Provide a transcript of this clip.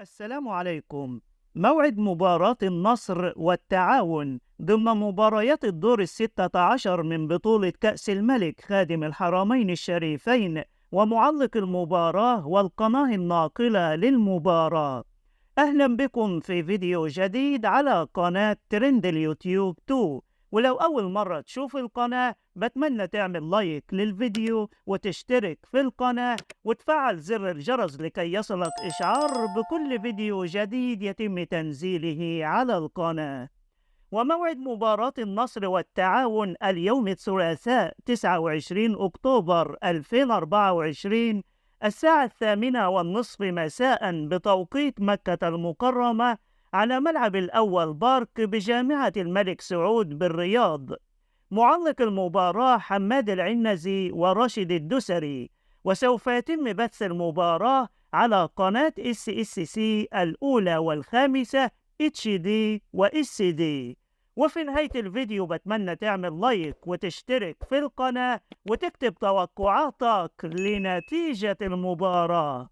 السلام عليكم. موعد مباراة النصر والتعاون ضمن مباريات الدور 16 من بطولة كأس الملك خادم الحرمين الشريفين ومعلق المباراة والقناة الناقلة للمباراة. أهلا بكم في فيديو جديد على قناة ترند اليوتيوب 2. ولو أول مرة تشوف القناة بتمنى تعمل لايك للفيديو وتشترك في القناة وتفعل زر الجرس لكي يصلك إشعار بكل فيديو جديد يتم تنزيله على القناة. وموعد مباراة النصر والتعاون اليوم الثلاثاء 29 أكتوبر 2024 الساعة 8:30 مساء بتوقيت مكة المكرمة على ملعب الأول بارك بجامعة الملك سعود بالرياض. معلق المباراة حماد العنزي وراشد الدسري، وسوف يتم بث المباراة على قناة SSC الأولى والخامسة HD و SD. وفي نهاية الفيديو بتمنى تعمل لايك وتشترك في القناة وتكتب توقعاتك لنتيجة المباراة.